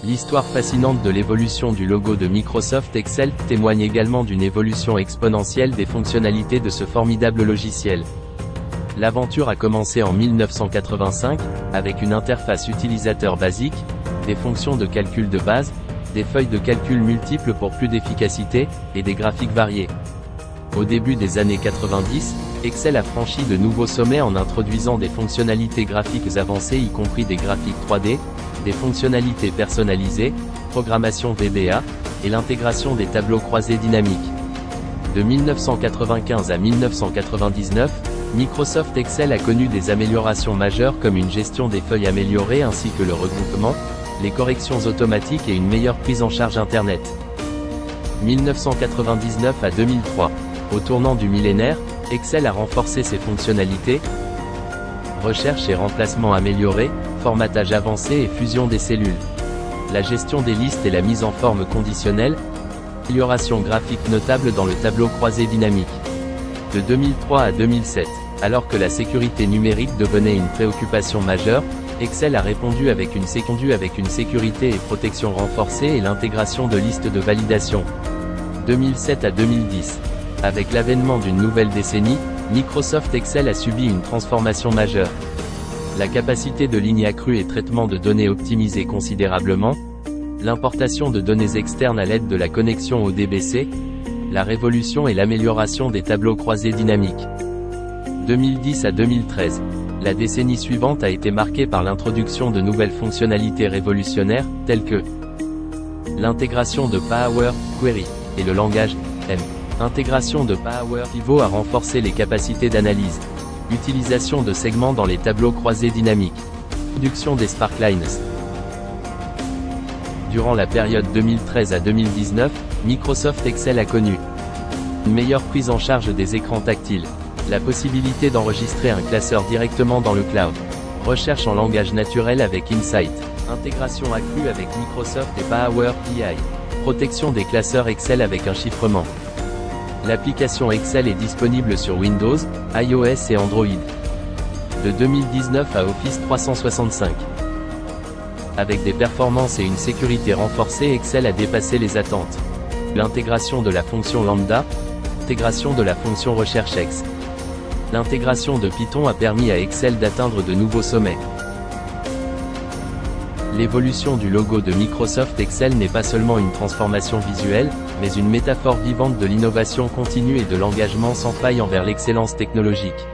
L'histoire fascinante de l'évolution du logo de Microsoft Excel témoigne également d'une évolution exponentielle des fonctionnalités de ce formidable logiciel. L'aventure a commencé en 1985, avec une interface utilisateur basique, des fonctions de calcul de base, des feuilles de calcul multiples pour plus d'efficacité, et des graphiques variés. Au début des années 90, Excel a franchi de nouveaux sommets en introduisant des fonctionnalités graphiques avancées y compris des graphiques 3D, des fonctionnalités personnalisées, programmation VBA, et l'intégration des tableaux croisés dynamiques. De 1995 à 1999, Microsoft Excel a connu des améliorations majeures comme une gestion des feuilles améliorée ainsi que le regroupement, les corrections automatiques et une meilleure prise en charge Internet. 1999 à 2003. Au tournant du millénaire, Excel a renforcé ses fonctionnalités, recherche et remplacement amélioré, formatage avancé et fusion des cellules. La gestion des listes et la mise en forme conditionnelle, amélioration graphique notable dans le tableau croisé dynamique. De 2003 à 2007, alors que la sécurité numérique devenait une préoccupation majeure, Excel a répondu avec une sécurité et protection renforcée et l'intégration de listes de validation. 2007 à 2010. Avec l'avènement d'une nouvelle décennie, Microsoft Excel a subi une transformation majeure. La capacité de ligne accrue et traitement de données optimisé considérablement, l'importation de données externes à l'aide de la connexion au DBC, la révolution et l'amélioration des tableaux croisés dynamiques. 2010 à 2013. La décennie suivante a été marquée par l'introduction de nouvelles fonctionnalités révolutionnaires, telles que l'intégration de Power Query et le langage M. Intégration de Power Pivot a renforcé les capacités d'analyse. Utilisation de segments dans les tableaux croisés dynamiques. Introduction des Sparklines. Durant la période 2013 à 2019, Microsoft Excel a connu une meilleure prise en charge des écrans tactiles, la possibilité d'enregistrer un classeur directement dans le cloud, recherche en langage naturel avec Insight, intégration accrue avec Microsoft et Power BI, protection des classeurs Excel avec un chiffrement. L'application Excel est disponible sur Windows, iOS et Android. De 2019 à Office 365. Avec des performances et une sécurité renforcée, Excel a dépassé les attentes. L'intégration de la fonction Lambda, l'intégration de la fonction RechercheX. L'intégration de Python a permis à Excel d'atteindre de nouveaux sommets. L'évolution du logo de Microsoft Excel n'est pas seulement une transformation visuelle, mais une métaphore vivante de l'innovation continue et de l'engagement sans faille envers l'excellence technologique.